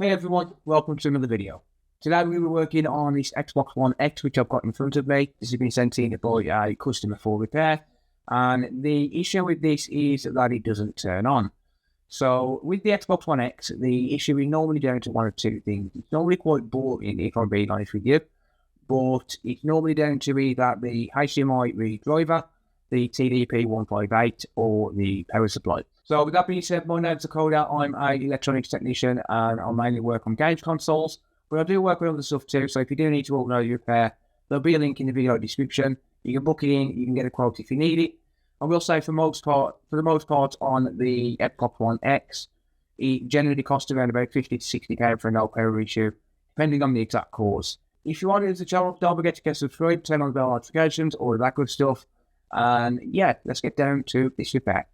Hey everyone, welcome to another video. Today we were working on this Xbox One X, which I've got in front of me. This has been sent in by a customer for repair, and the issue with this is that it doesn't turn on. So with the Xbox One X, the issue is normally down to one of two things. It's normally quite boring, if I'm being honest with you, but it's normally down to either the HDMI read driver, the TDP158, or the power supply. So with that being said, my name's Dakota. I'm an electronics technician and I mainly work on games consoles, but I do work with other stuff too. So if you do need to organise your repair, there'll be a link in the video description. You can book it in, you can get a quote if you need it. I will say for the most part on the Xbox One X, it generally costs around about 50 to 60 pounds for a no power issue, depending on the exact cause. If you are new to the channel, don't forget to get subscribed, turn on the bell notifications, all of that good stuff. And yeah, let's get down to this repair.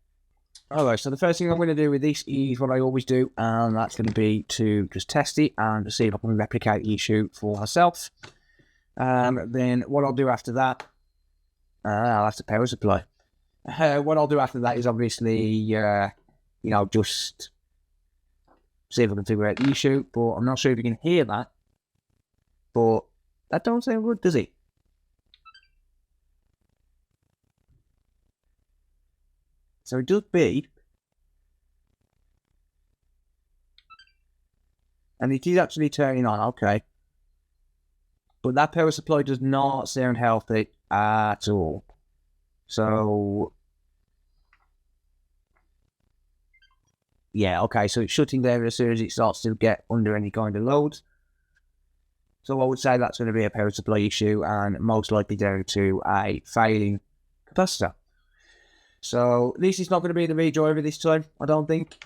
Alright, so the first thing I'm going to do with this is what I always do, and that's going to be to just test it and to see if I can replicate the issue for myself. Then what I'll do after that, that's the power supply. What I'll do after that is obviously, just see if I can figure out the issue, but I'm not sure if you can hear that, but that don't sound good, does it? So it does beep, and it is actually turning on, okay. But that power supply does not sound healthy at all. So, yeah, okay, so it's shutting down as soon as it starts to get under any kind of load. So I would say that's going to be a power supply issue and most likely down to a failing capacitor. So this is not going to be the redriver this time, I don't think.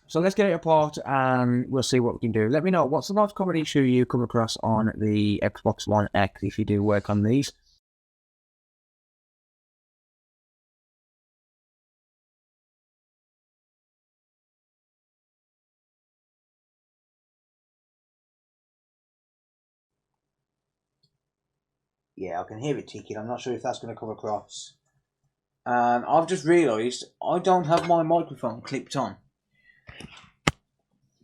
So let's get it apart and we'll see what we can do. Let me know, what's the most common issue you come across on the Xbox One X if you do work on these? Yeah, I can hear it ticking. I'm not sure if that's going to come across. And I've just realised I don't have my microphone clipped on.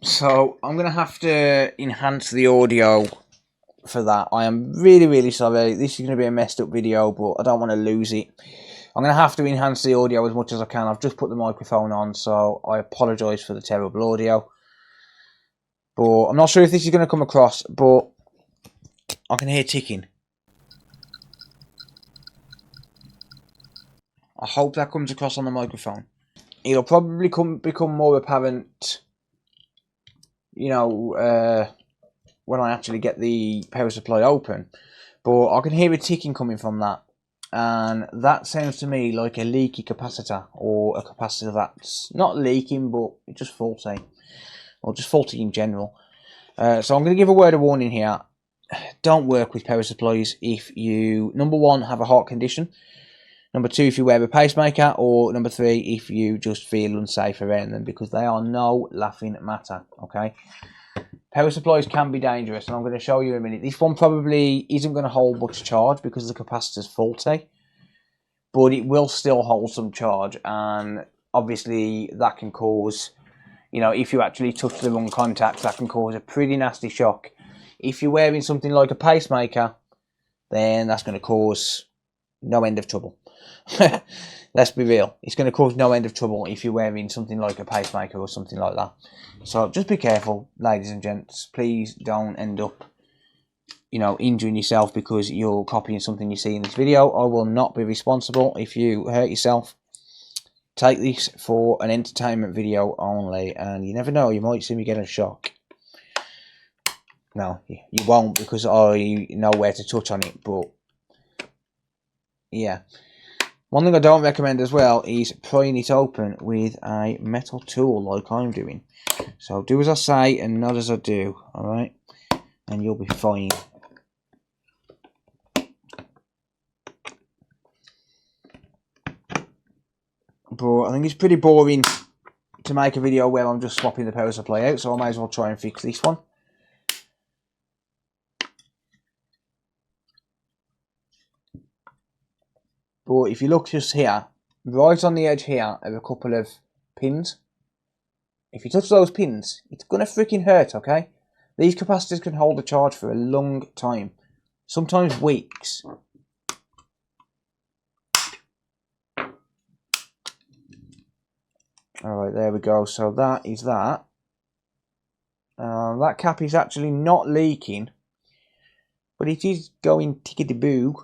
So I'm going to have to enhance the audio for that. I am really, really sorry. This is going to be a messed up video, but I don't want to lose it. I'm going to have to enhance the audio as much as I can. I've just put the microphone on, so I apologise for the terrible audio. But I'm not sure if this is going to come across, but I can hear ticking. I hope that comes across on the microphone. It'll probably become more apparent, when I actually get the power supply open. But I can hear a ticking coming from that. And that sounds to me like a leaky capacitor, or a capacitor that's not leaking, but just faulty. Or just faulty in general. So I'm going to give a word of warning here. Don't work with power supplies if you, number one, have a heart condition. Number two, if you wear a pacemaker, or number three, if you just feel unsafe around them, because they are no laughing matter, okay? Power supplies can be dangerous, and I'm going to show you in a minute. This one probably isn't going to hold much charge because the capacitor's faulty, but it will still hold some charge, and obviously that can cause, if you actually touch the wrong contacts, that can cause a pretty nasty shock. If you're wearing something like a pacemaker, then that's going to cause no end of trouble. Let's be real, it's going to cause no end of trouble if you're wearing something like a pacemaker or something like that. So just be careful, ladies and gents. Please don't end up injuring yourself because you're copying something you see in this video. I will not be responsible if you hurt yourself. Take this for an entertainment video only, and you never know, you might see me get a shock. No, you won't, because I know where to touch on it, but yeah. One thing I don't recommend as well is prying it open with a metal tool like I'm doing. So do as I say and not as I do, alright? And you'll be fine. But I think it's pretty boring to make a video where I'm just swapping the power supply out, so I might as well try and fix this one. But if you look just here, right on the edge here are a couple of pins. if you touch those pins, it's gonna freaking hurt, okay? These capacitors can hold a charge for a long time, sometimes weeks. Alright, there we go. So that is that. That cap is actually not leaking, but it is going tickety-boo.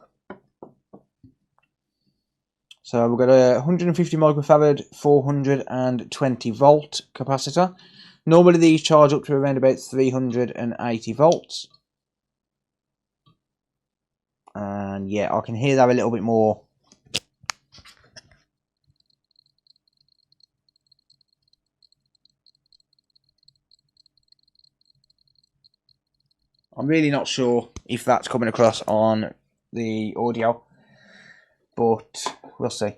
So we've got a 150 microfarad 420 volt capacitor. Normally these charge up to around about 380 volts. And yeah, I can hear that a little bit more. I'm really not sure if that's coming across on the audio, but we'll see.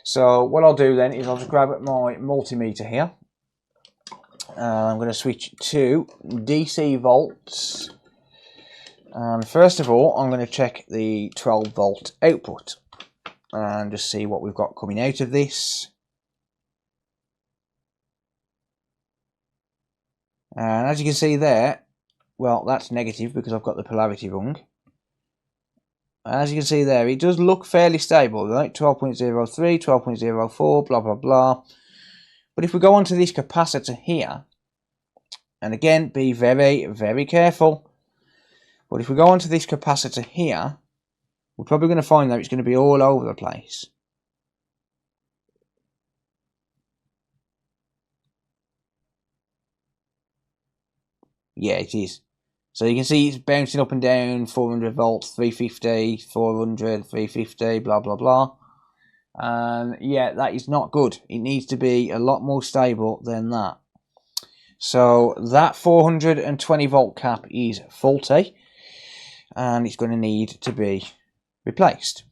So what I'll do then is I'll just grab my multimeter here. I'm going to switch to DC volts. And first of all, I'm going to check the 12 volt output and just see what we've got coming out of this. And as you can see there, well, that's negative because I've got the polarity wrong. As you can see there, it does look fairly stable, right? 12.03, 12.04, blah, blah, blah. But if we go onto this capacitor here, and again, be very, very careful. But if we go onto this capacitor here, we're probably going to find that it's going to be all over the place. Yeah, it is. So you can see it's bouncing up and down, 400 volts, 350, 400, 350, blah, blah, blah. And yeah, that is not good. It needs to be a lot more stable than that. So that 420 volt cap is faulty, and it's going to need to be replaced.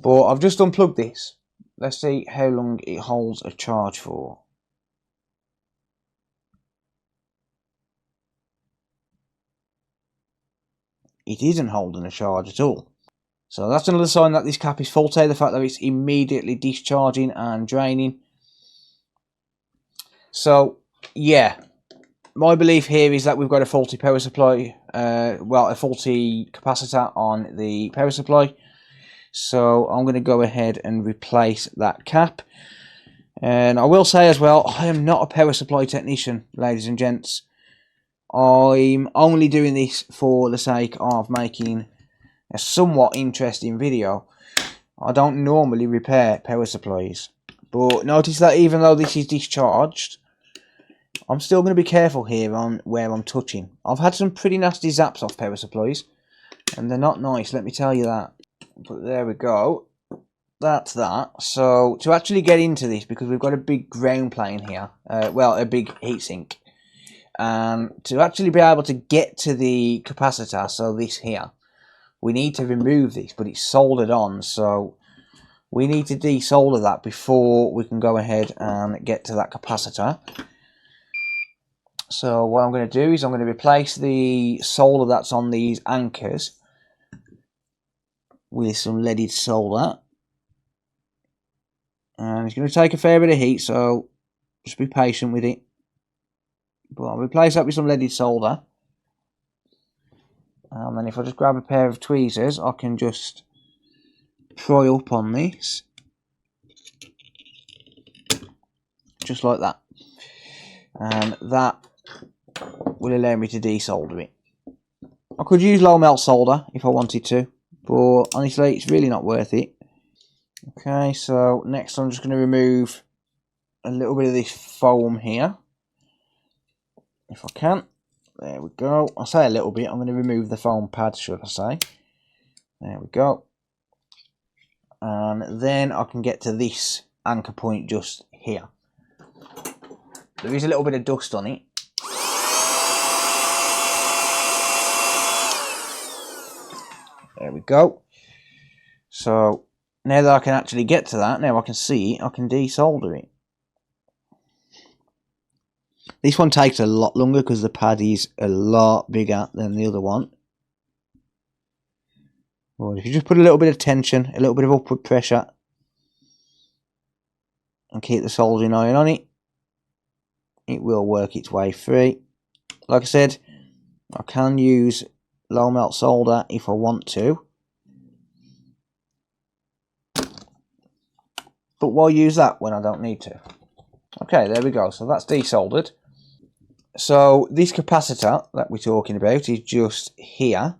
But I've just unplugged this. Let's see how long it holds a charge for. It isn't holding a charge at all. So that's another sign that this cap is faulty, the fact that it's immediately discharging and draining. So yeah, my belief here is that we've got a faulty power supply, well, a faulty capacitor on the power supply. So I'm going to go ahead and replace that cap. And I will say as well, I am not a power supply technician, ladies and gents. I'm only doing this for the sake of making a somewhat interesting video. I don't normally repair power supplies. But notice that even though this is discharged, I'm still going to be careful here on where I'm touching. I've had some pretty nasty zaps off power supplies, and they're not nice, let me tell you that. But there we go. That's that. So to actually get into this, because we've got a big ground plane here, well, a big heatsink, and to actually be able to get to the capacitor, so this here, we need to remove this, but it's soldered on, so we need to desolder that before we can go ahead and get to that capacitor. So what I'm going to do is I'm going to replace the solder that's on these anchors with some leaded solder. And it's going to take a fair bit of heat, so just be patient with it. But I'll replace that with some leaded solder. And then if I just grab a pair of tweezers, I can just pry up on this. Just like that. And that will allow me to desolder it. I could use low melt solder if I wanted to, but honestly it's really not worth it. Okay, so next I'm just going to remove a little bit of this foam here, if I can. There we go. I say a little bit, I'm going to remove the foam pad, should I say. There we go. And then I can get to this anchor point just here. There is a little bit of dust on it. There we go. So now that I can actually get to that, now I can see it, I can desolder it. This one takes a lot longer because the pad is a lot bigger than the other one. But if you just put a little bit of tension, a little bit of upward pressure, and keep the soldering iron on it, it will work its way free. Like I said, I can use low melt solder if I want to, but why use that when I don't need to? Okay, there we go. So that's desoldered. So this capacitor that we're talking about is just here.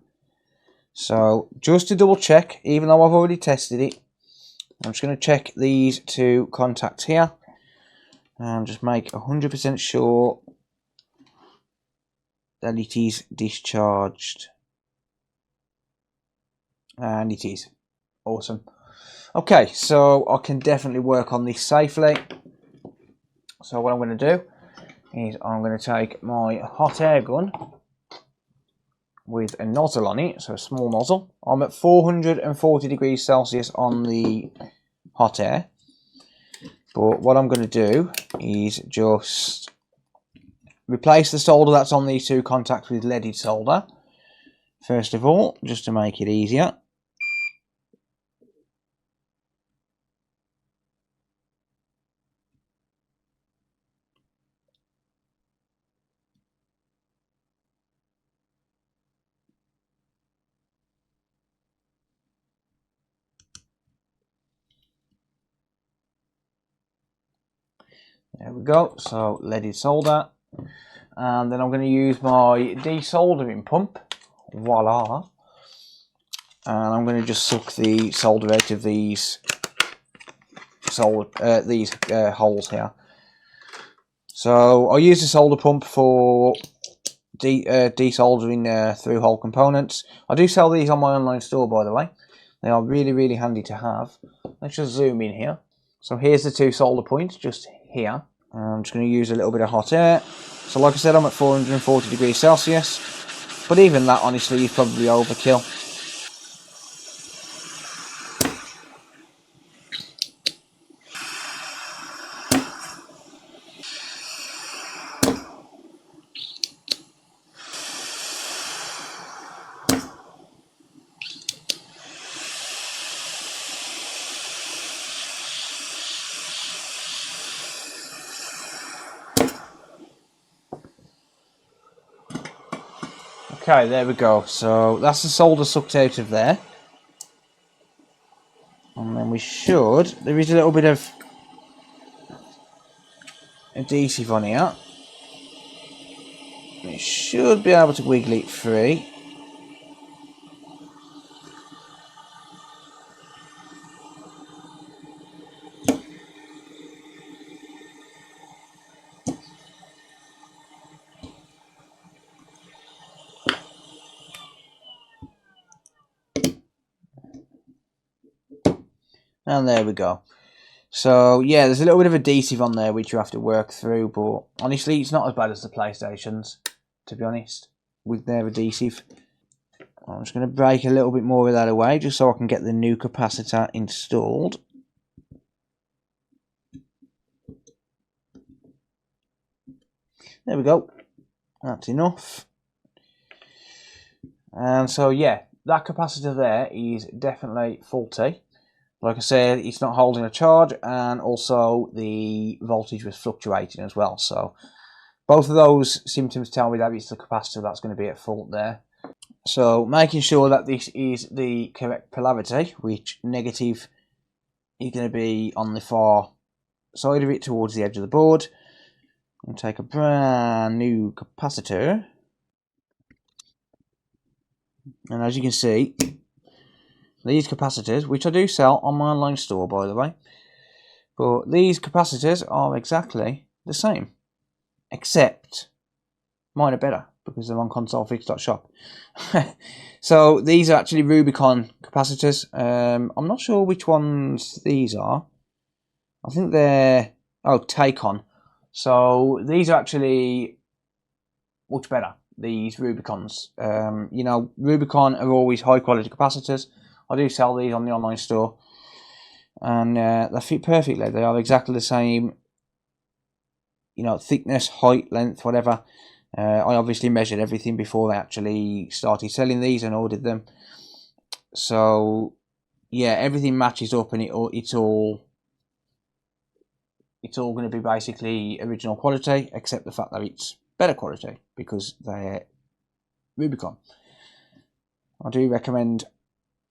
So just to double check, even though I've already tested it, I'm just going to check these two contacts here and just make 100% sure that it is discharged. And it is. Awesome. Okay, so I can definitely work on this safely. So what I'm going to do is I'm going to take my hot air gun with a nozzle on it, so a small nozzle. I'm at 440 degrees Celsius on the hot air. But what I'm going to do is just replace the solder that's on these two contacts with leaded solder. First of all, just to make it easier. There we go, so leaded solder. And then I'm going to use my desoldering pump. Voila. And I'm going to just suck the solder out of these holes here. So I use the solder pump for desoldering through hole components. I do sell these on my online store, by the way. They are really, really handy to have. Let's just zoom in here. So here's the two solder points, just here. I'm just going to use a little bit of hot air. So like I said, I'm at 440 degrees Celsius. But even that, honestly, is probably overkill. Okay, there we go. So that's the solder sucked out of there. And then we should... There is a little bit of adhesive on here. We should be able to wiggle it free. And there we go. So yeah, there's a little bit of adhesive on there which you have to work through, but honestly it's not as bad as the PlayStations, to be honest, with their adhesive. I'm just going to break a little bit more of that away just so I can get the new capacitor installed. There we go. That's enough. And so yeah, that capacitor there is definitely faulty. Like I said, it's not holding a charge, and also the voltage was fluctuating as well. So both of those symptoms tell me that it's the capacitor that's going to be at fault there. So making sure that this is the correct polarity, which negative is going to be on the far side of it towards the edge of the board. I'm going to take a brand new capacitor. And as you can see, these capacitors, which I do sell on my online store, by the way, but these capacitors are exactly the same, except mine are better because they're on consolefix.shop. So these are actually Rubicon capacitors. I'm not sure which ones these are. I think they're Tacon. So these are actually much better, these Rubicons. You know, Rubicon are always high quality capacitors. I do sell these on the online store, and they fit perfectly. They are exactly the same, you know, thickness, height, length, whatever. I obviously measured everything before I actually started selling these and ordered them. So yeah, everything matches up, and it's all it's all going to be basically original quality, except the fact that it's better quality because they're Rubicon. I do recommend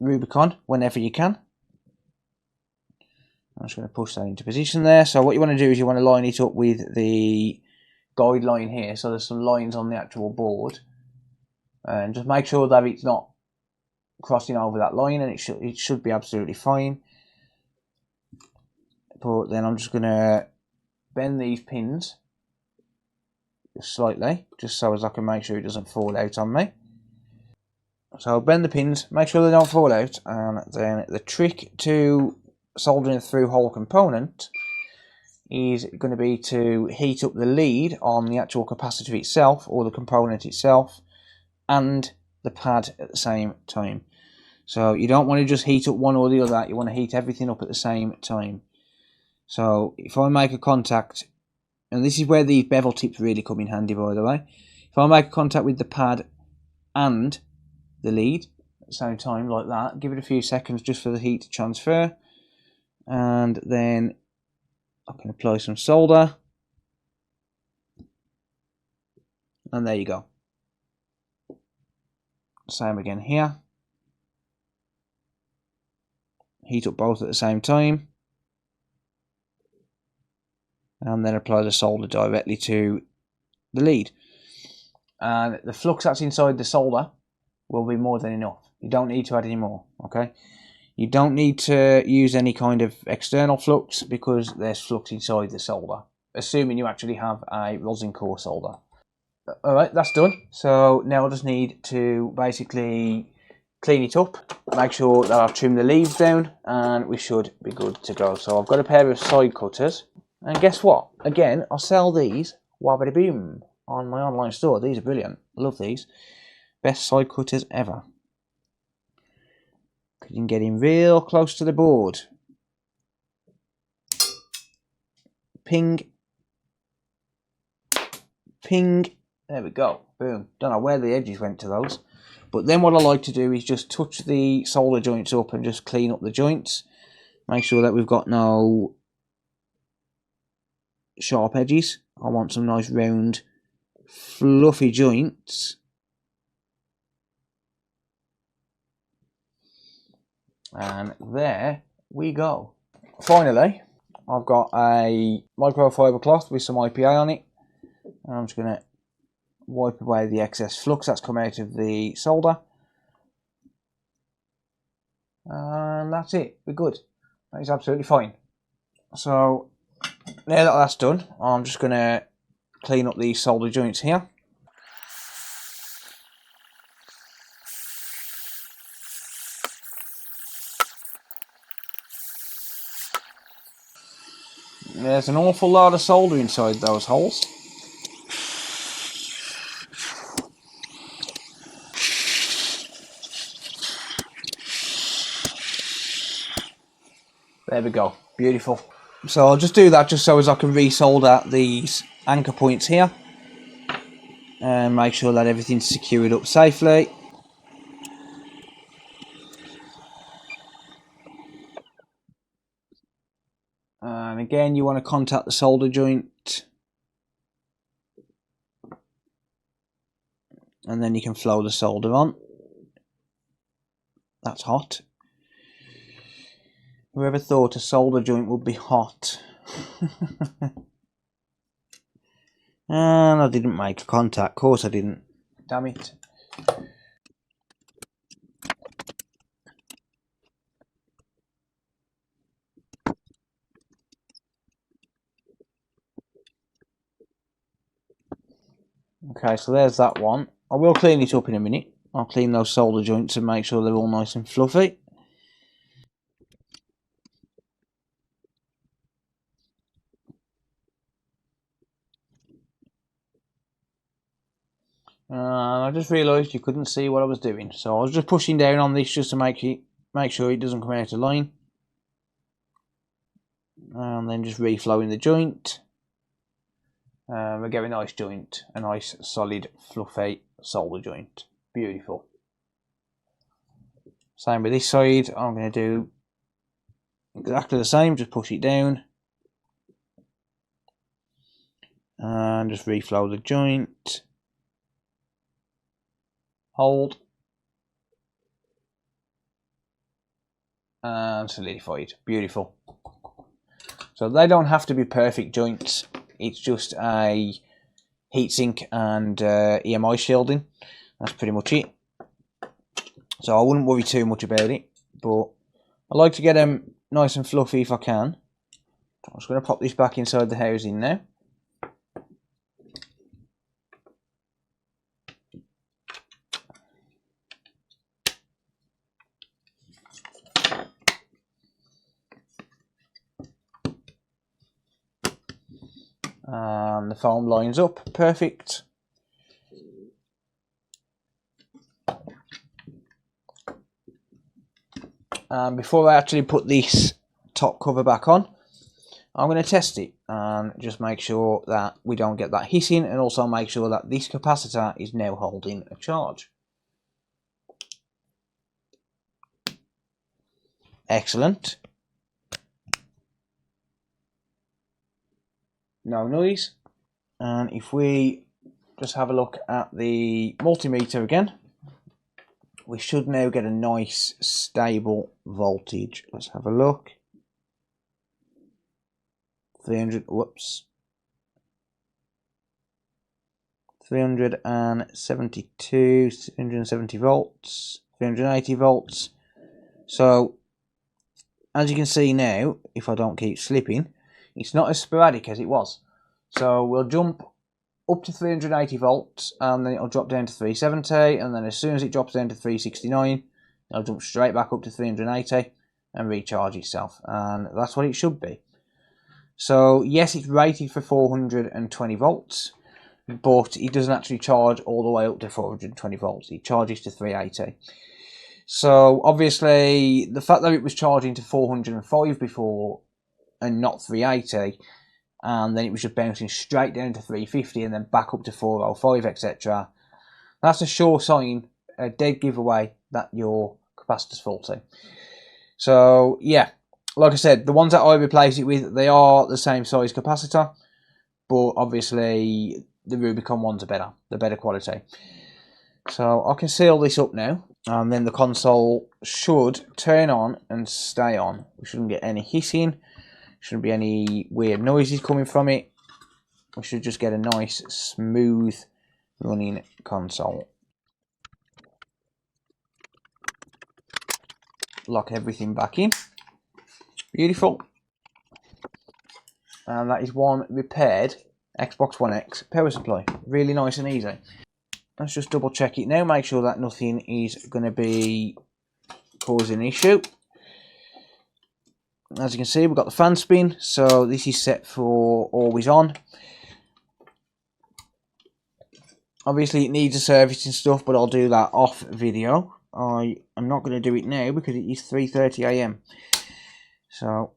Rubicon whenever you can. I'm just going to push that into position there. So what you want to do is you want to line it up with the guideline here. So there's some lines on the actual board, and just make sure that it's not crossing over that line, and it should be absolutely fine. But then I'm just going to bend these pins just slightly, just so as I can make sure it doesn't fall out on me. So I'll bend the pins, make sure they don't fall out, and then the trick to soldering a through hole component is going to be to heat up the lead on the actual capacitor itself, or the component itself, and the pad at the same time. So you don't want to just heat up one or the other, you want to heat everything up at the same time. So if I make a contact, and this is where these bevel tips really come in handy, by the way. If I make a contact with the pad and the lead at the same time, like that, give it a few seconds just for the heat to transfer, and then I can apply some solder, and there you go. Same again here. Heat up both at the same time, and then apply the solder directly to the lead. And the flux that's inside the solder will be more than enough. You don't need to add any more, okay? You don't need to use any kind of external flux because there's flux inside the solder, assuming you actually have a rosin core solder. Alright, that's done. So now I just need to basically clean it up, make sure that I've trimmed the leaves down, and we should be good to go. So I've got a pair of side cutters, and guess what? Again, I'll sell these wabbity boom on my online store. These are brilliant. I love these. Best side cutters ever. You can get in real close to the board. Ping. Ping. There we go. Boom. Don't know where the edges went to those. But then what I like to do is just touch the solder joints up and just clean up the joints. Make sure that we've got no sharp edges. I want some nice round fluffy joints. And there we go. Finally, I've got a microfiber cloth with some IPA on it. And I'm just going to wipe away the excess flux that's come out of the solder. And that's it. We're good. That is absolutely fine. So now that that's done, I'm just going to clean up these solder joints here. There's an awful lot of solder inside those holes. There we go. Beautiful. So I'll just do that just so as I can resolder these anchor points here. And make sure that everything's secured up safely. And again, you want to contact the solder joint. And then you can flow the solder on. That's hot. Whoever thought a solder joint would be hot? And I didn't make contact. Of course I didn't. Damn it. Okay, so there's that one. I will clean it up in a minute. I'll clean those solder joints and make sure they're all nice and fluffy. I just realised you couldn't see what I was doing, so I was just pushing down on this just to make sure it doesn't come out of line. And then just reflowing the joint. We're getting a nice joint, a nice solid fluffy solder joint. Beautiful. Same with this side. I'm going to do exactly the same, just push it down and just reflow the joint. Hold. And solidified. Beautiful. So they don't have to be perfect joints. It's just a heatsink and EMI shielding. That's pretty much it. So I wouldn't worry too much about it. But I like to get them nice and fluffy if I can. I'm just going to pop this back inside the housing now. And the foam lines up perfect. And before I actually put this top cover back on, I'm going to test it and just make sure that we don't get that hissing, and also make sure that this capacitor is now holding a charge. Excellent. No noise. And if we just have a look at the multimeter again, we should now get a nice stable voltage. Let's have a look. 372, 370 volts, 380 volts. So as you can see now, if I don't keep slipping, it's not as sporadic as it was. So we'll jump up to 380 volts, and then it'll drop down to 370, and then as soon as it drops down to 369, it'll jump straight back up to 380 and recharge itself. And that's what it should be. So yes, it's rated for 420 volts, but it doesn't actually charge all the way up to 420 volts. It charges to 380. So obviously the fact that it was charging to 405 before and not 380, and then it was just bouncing straight down to 350 and then back up to 405, etc. That's a sure sign, a dead giveaway, that your capacitor's faulty. So yeah, like I said, the ones that I replace it with, they are the same size capacitor, but obviously the Rubicon ones are better, the better quality. So I can seal this up now, and then the console should turn on and stay on. We shouldn't get any hissing, shouldn't be any weird noises coming from it. We should just get a nice smooth running console. Lock everything back in. Beautiful. And that is one repaired Xbox One X power supply. Really nice and easy. Let's just double check it now, make sure that nothing is going to be causing an issue. As you can see, we've got the fan spin, so this is set for always on. Obviously it needs a service and stuff, but I'll do that off video. I am not going to do it now because it is 3:30 AM. So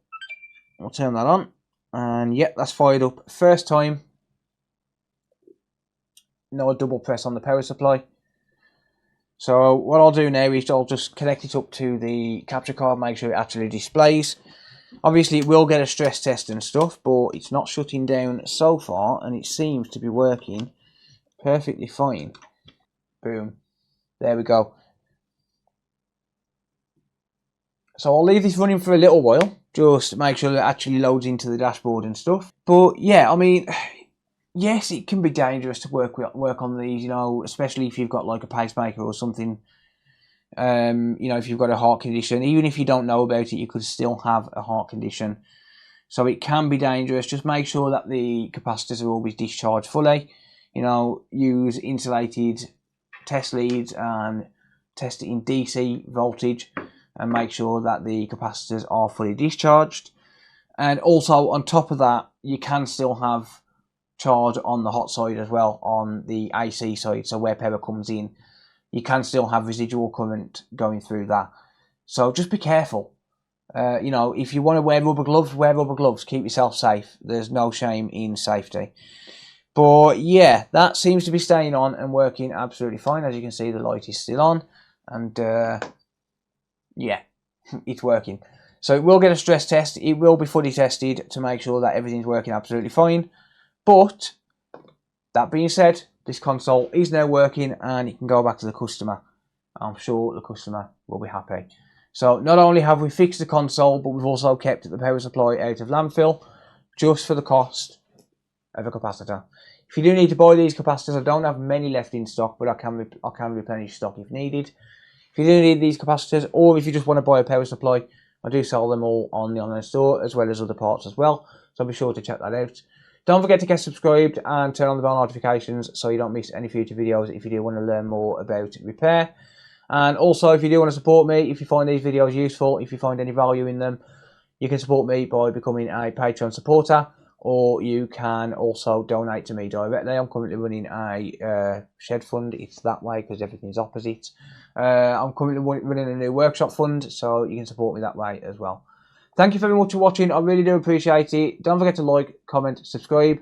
we'll turn that on, and yep, that's fired up first time. No double press on the power supply. So what I'll do now is I'll just connect it up to the capture card, make sure it actually displays. Obviously it will get a stress test and stuff, but it's not shutting down so far, and it seems to be working perfectly fine. Boom. There we go. So I'll leave this running for a little while, just make sure it actually loads into the dashboard and stuff. But yeah, I mean, yes, it can be dangerous to work on these, you know, especially if you've got like a pacemaker or something. You know, if you've got a heart condition, even if you don't know about it, you could still have a heart condition. So it can be dangerous. Just make sure that the capacitors are always discharged fully. You know, use insulated test leads and test it in DC voltage, and make sure that the capacitors are fully discharged. And also on top of that, you can still have charge on the hot side as well, on the AC side, so where power comes in, you can still have residual current going through that. So just be careful. You know, if you want to wear rubber gloves, keep yourself safe. There's no shame in safety. But yeah, that seems to be staying on and working absolutely fine. As you can see, the light is still on, and yeah, it's working. So it will get a stress test. It will be fully tested to make sure that everything's working absolutely fine. But that being said, this console is now working and it can go back to the customer. I'm sure the customer will be happy. So not only have we fixed the console, but we've also kept the power supply out of landfill just for the cost of a capacitor. If you do need to buy these capacitors, I don't have many left in stock, but I can replenish stock if needed. If you do need these capacitors, or if you just want to buy a power supply, I do sell them all on the online store, as well as other parts as well. So be sure to check that out. Don't forget to get subscribed and turn on the bell notifications so you don't miss any future videos if you do want to learn more about repair. And also, if you do want to support me, if you find these videos useful, if you find any value in them, you can support me by becoming a Patreon supporter, or you can also donate to me directly. I'm currently running a shed fund. It's that way because everything's opposite. I'm currently running a new workshop fund, so you can support me that way as well. Thank you very much for watching. I really do appreciate it. Don't forget to like, comment, subscribe,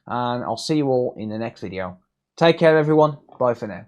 and I'll see you all in the next video. Take care, everyone. Bye for now.